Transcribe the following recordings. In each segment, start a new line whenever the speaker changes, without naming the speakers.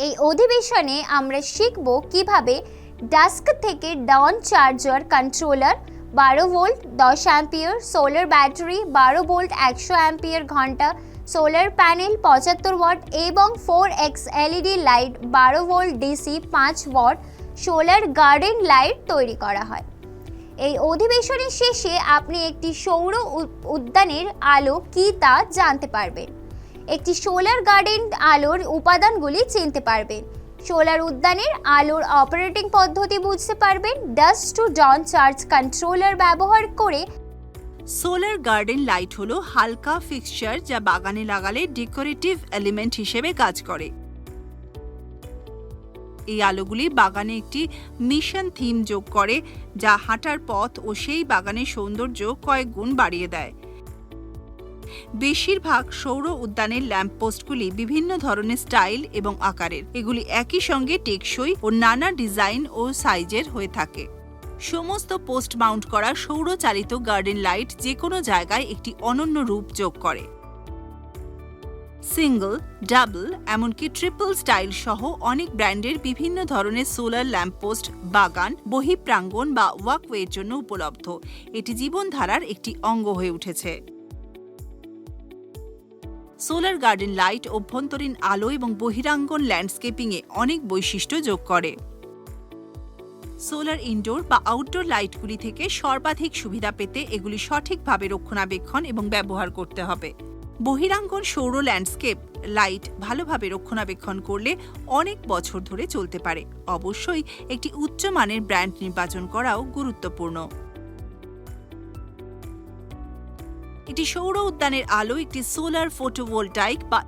এই অধিবেশনে আমরা শিখব কিভাবে ডাস্ক থেকে dawn charger controller 12 volt 10 ampere, solar battery 12 volt 100 ampere ঘন্টা, সোলার প্যানেল 75 ওয়াট এবং 4x LED light 12 volt DC 5 watt solar garden light তৈরি করা হয়। এই অধিবেশনের শেষে আপনি একটি সৌর উদ্যানের আলো কী তা জানতে পারবেন, একটি সোলার গার্ডেন আলোর উপাদানগুলি চিনতে পারবেন, সোলার উদ্যানের আলোর অপারেটিং পদ্ধতি বুঝতে পারবেন, ডাস্ক টু ডন চার্জ কন্ট্রোলার ব্যবহার করে।
সোলার গার্ডেন লাইট হলো হালকা ফিক্সচার যা বাগানে লাগালে ডেকোরেটিভ এলিমেন্ট হিসেবে কাজ করে। এই আলোগুলি বাগানে একটি মিশন থিম যোগ করে যা হাঁটার পথ ও সেই বাগানের সৌন্দর্য কয়েক গুণ বাড়িয়ে দেয়। বেশিরভাগ সৌর উদ্যানের ল্যাম্পপোস্টগুলি বিভিন্ন ধরনের স্টাইল এবং আকারের। এগুলি একই সঙ্গে টেকসই ও নানা ডিজাইন ও সাইজের হয়ে থাকে। সমস্ত পোস্ট মাউন্ট করা সৌর চালিত গার্ডেন লাইট যে কোনো জায়গায় একটি অনন্য রূপ যোগ করে। সিঙ্গল, ডাবল, এমনকি ট্রিপল স্টাইল সহ অনেক ব্র্যান্ডের বিভিন্ন ধরনের সোলার ল্যাম্পপোস্ট বাগান, বহিঃপ্রাঙ্গণ বা ওয়াকওয়ের জন্য উপলব্ধ। এটি জীবনধারার একটি অঙ্গ হয়ে উঠেছে। সোলার গার্ডেন লাইট অভ্যন্তরীণ আলো এবং বহিরাঙ্গন ল্যান্ডস্কেপিংয়ে অনেক বৈশিষ্ট্য যোগ করে। সোলার ইনডোর বা আউটডোর লাইটগুলি থেকে সর্বাধিক সুবিধা পেতে এগুলি সঠিকভাবে রক্ষণাবেক্ষণ এবং ব্যবহার করতে হবে। বহিরাঙ্গন সৌর ল্যান্ডস্কেপ লাইট ভালোভাবে রক্ষণাবেক্ষণ করলে অনেক বছর ধরে চলতে পারে। অবশ্যই একটি উচ্চমানের ব্র্যান্ড নির্বাচন করাও গুরুত্বপূর্ণ। এটি সৌর উদ্যানের আলো একটি সোলার ফটোভোল্টাইক বা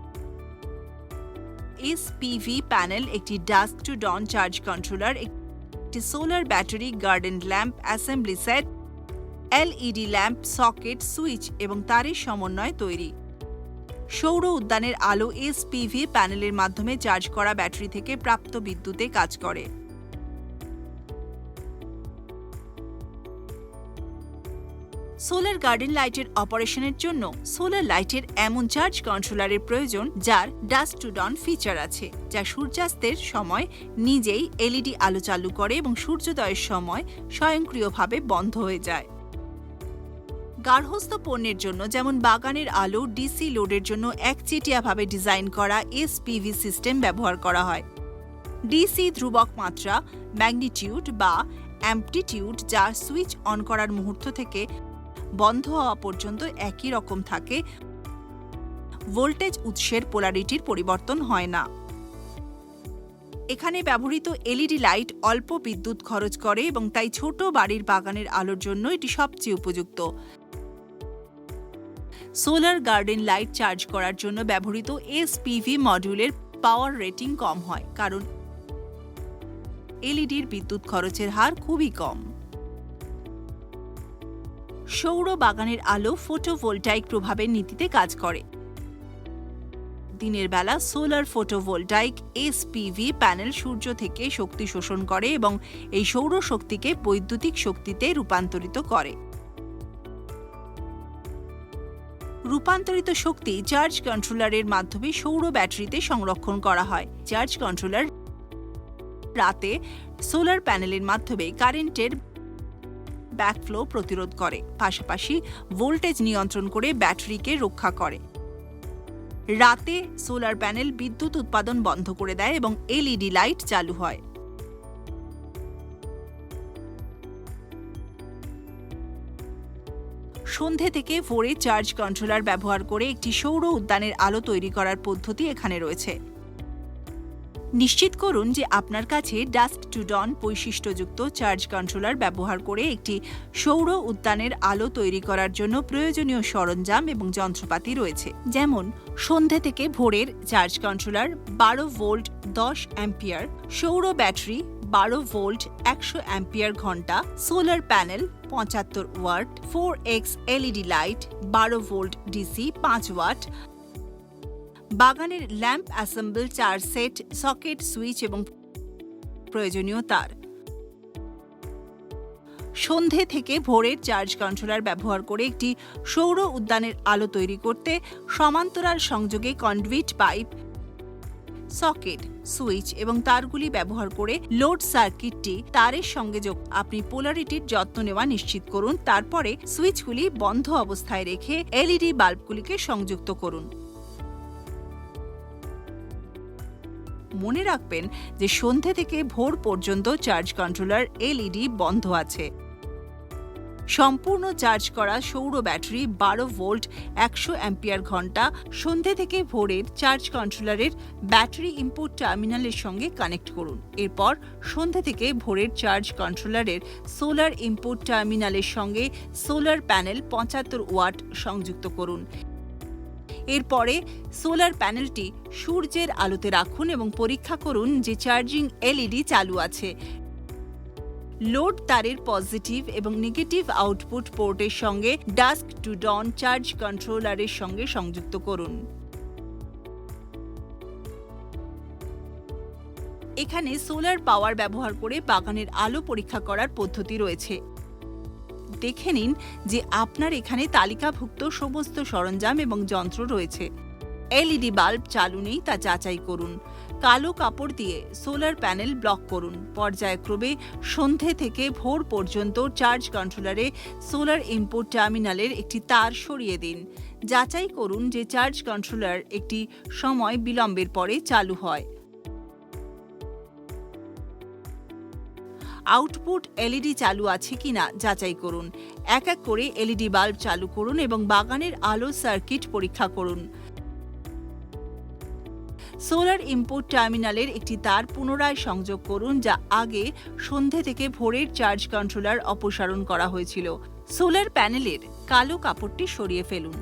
এসপিভি প্যানেল, একটি ডাস্ক টু ডন চার্জ কন্ট্রোলার, একটি solar battery, garden lamp assembly set, LED lamp, socket, switch এবং তারের সমন্বয়ে তৈরি। সৌর উদ্যানের আলো এসপিভি প্যানেলের মাধ্যমে চার্জ করা ব্যাটারি থেকে প্রাপ্ত বিদ্যুতে কাজ করে। সোলার গার্ডেন লাইটের অপারেশনের জন্য সোলার লাইটের এমন চার্জ কন্ট্রোলারের প্রয়োজন যার ডাস্ক টু ডন ফিচার আছে, যা সূর্যাস্তের সময় নিজেই এলইডি আলো চালু করে এবং সূর্যোদয়ের সময় স্বয়ংক্রিয়ভাবে বন্ধ হয়ে যায়। গার্হস্থ্য পণ্যের জন্য যেমন বাগানের আলো ডিসি লোডের জন্য একচেটিয়াভাবে ডিজাইন করা এসপিভি সিস্টেম ব্যবহার করা হয়। ডিসি ধ্রুবক মাত্রা, ম্যাগনিটিউড বা অ্যাম্পলিটিউড যা সুইচ অন করার মুহূর্ত থেকে বন্ধ হওয়া পর্যন্ত একই রকম থাকে। ভোল্টেজ উৎসের পোলারিটির পরিবর্তন হয় না। এখানে ব্যবহৃত এলইডি লাইট অল্প বিদ্যুৎ খরচ করে এবং তাই ছোট বাড়ির বাগানের আলোর জন্য এটি সবচেয়ে উপযুক্ত। সোলার গার্ডেন লাইট চার্জ করার জন্য ব্যবহৃত এসপিভি মডিউলের পাওয়ার রেটিং কম হয়, কারণ এলইডির বিদ্যুৎ খরচের হার খুবই কম। সৌর বাগানের আলো ফটোভোল্টাইক প্রভাবের নীতিতে কাজ করে। দিনের বেলা সোলার ফটোভোল্টাইক এসপিভি প্যানেল সূর্য থেকে শক্তি শোষণ করে এবং এই সৌর শক্তিকে বৈদ্যুতিক শক্তিতে রূপান্তরিত করে। রূপান্তরিত শক্তি চার্জ কন্ট্রোলারের মাধ্যমে সৌর ব্যাটারিতে সংরক্ষণ করা হয়। চার্জ কন্ট্রোলার রাতে সোলার প্যানেলের মাধ্যমে কারেন্টের ব্যাকফ্লো প্রতিরোধ করে, পাশাপাশি ভোল্টেজ নিয়ন্ত্রণ করে ব্যাটারিকে রক্ষা করে। রাতে সোলার প্যানেল বিদ্যুৎ উৎপাদন বন্ধ করে দেয় এবং এলইডি লাইট চালু হয়। সন্ধে থেকে ভোরে চার্জ কন্ট্রোলার ব্যবহার করে একটি সৌর উদ্যানের আলো তৈরি করার পদ্ধতি এখানে রয়েছে। নিশ্চিত করুন যে আপনার কাছে ডাস্ক টু ডন বৈশিষ্ট্যযুক্ত চার্জ কন্ট্রোলার ব্যবহার করে একটি সৌর উদ্যানের আলো তৈরি করার জন্য প্রয়োজনীয় সরঞ্জাম এবং যন্ত্রপাতি রয়েছে, যেমন সন্ধে থেকে ভোরের চার্জ কন্ট্রোলার 12 ভোল্ট 10 অ্যাম্পিয়ার, সৌর ব্যাটারি 12 ভোল্ট 100 অ্যাম্পিয়ার ঘন্টা, solar panel 75 watt, 4x LED light 12 volt DC 5 watt, বাগানের lamp assemble 4 set, socket, switch এবং প্রয়োজনীয় তার। সন্ধে থেকে ভোরের চার্জ কন্ট্রোলার ব্যবহার করে একটি সৌর উদ্যানের আলো তৈরি করতে সমান্তরাল সংযোগে কন্ডুইট পাইপ, সকেট, সুইচ এবং তারগুলি ব্যবহার করে লোড সার্কিটটি তারের সঙ্গে যোগ। আপনি পোলারিটির যত্ন নেওয়া নিশ্চিত করুন। তারপরে সুইচগুলি বন্ধ অবস্থায় রেখে এলইডি বাল্বগুলিকে সংযুক্ত করুন। মনে রাখবেন যে সন্ধে থেকে ভোর পর্যন্ত চার্জ কন্ট্রোলার এলইডি বন্ধ আছে। সম্পূর্ণ চার্জ করা সৌর ব্যাটারি 12 ভোল্ট 100 অ্যাম্পিয়ার ঘন্টা সন্ধে থেকে ভোরের চার্জ কন্ট্রোলারের ব্যাটারি ইনপুট টার্মিনালের সঙ্গে কানেক্ট করুন। এরপর সন্ধে থেকে ভোরের চার্জ কন্ট্রোলারের সোলার ইনপুট টার্মিনালের সঙ্গে সোলার প্যানেল 75 ওয়াট সংযুক্ত করুন। এরপরে সোলার প্যানেলটি সূর্যের আলোতে রাখুন এবং পরীক্ষা করুন যে চার্জিং এলইডি চালু আছে। লোড তারের পজিটিভ এবং নেগেটিভ আউটপুট পোর্টের সঙ্গে ডাস্ক টু ডন চার্জ কন্ট্রোলারের সঙ্গে সংযুক্ত করুন। এখানে সোলার পাওয়ার ব্যবহার করে বাগানের আলো পরীক্ষা করার পদ্ধতি রয়েছে। দেখে নিন যে আপনার এখানে তালিকাভুক্ত সমস্ত সরঞ্জাম এবং যন্ত্র রয়েছে। এলইডি বাল্ব চালু নেই তা যাচাই করুন। কালো কাপড় দিয়ে সোলার প্যানেল ব্লক করুন। পর্যায়ক্রমে সন্ধে থেকে ভোর পর্যন্ত চার্জ কন্ট্রোলারে সোলার ইনপুট টার্মিনালের একটি তার সরিয়ে দিন। যাচাই করুন যে চার্জ কন্ট্রোলার একটি সময় বিলম্বের পরে চালু হয়। আউটপুট এলইডি চালু আছে কিনা যাচাই করুন। এক এক করে এলইডি বাল্ব চালু করুন এবং বাগানের আলো সার্কিট পরীক্ষা করুন। সোলার ইনপুট টার্মিনালের একটি তার পুনরায় সংযোগ করুন যা আগে সন্ধে থেকে ভোরের চার্জ কন্ট্রোলার অপসারণ করা হয়েছিল। সোলার প্যানেলের কালো কাপড়টি সরিয়ে ফেলুন।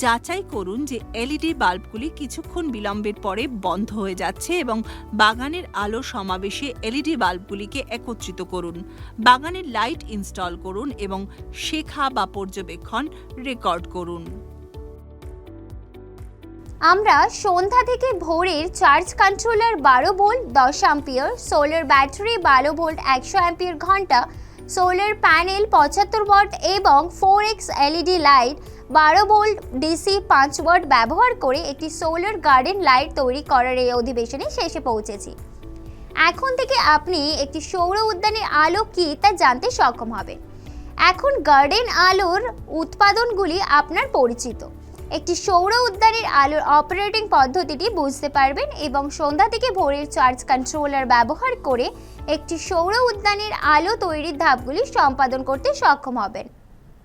যাচাই করুন যে এলইডি বাল্বগুলি কিছুক্ষণ বিলম্বের পরে বন্ধ হয়ে যাচ্ছে এবং বাগানের আলো সমাবেশে এলইডি বাল্বগুলিকে একত্রিত করুন। বাগানের লাইট ইনস্টল করুন এবং শেখা বা পর্যবেক্ষণ রেকর্ড করুন।
আমরা সন্ধ্যা থেকে ভোরের charge controller 12 volt 10 ampere, solar battery 12 volt 100 ampere ঘন্টা, সোলার প্যানেল 75 ওয়াট এবং 4x LED light 12 volt DC 5 watt ব্যবহার করে একটি সোলার গার্ডেন লাইট তৈরি করার এই অধিবেশনে শেষে পৌঁছেছি। এখন থেকে আপনি একটি সৌর উদ্যানের আলো কী তা জানতে সক্ষম হবেন। এখন গার্ডেন আলোর উৎপাদনগুলি আপনার পরিচিত। একটি সৌর উদ্যানের আলোর অপারেটিং পদ্ধতিটি বুঝতে পারবেন এবং সন্ধ্যা থেকে ভোরের চার্জ কন্ট্রোলার ব্যবহার করে একটি সৌর উদ্যানের আলো তৈরির ধাপগুলি সম্পাদন করতে সক্ষম হবেন।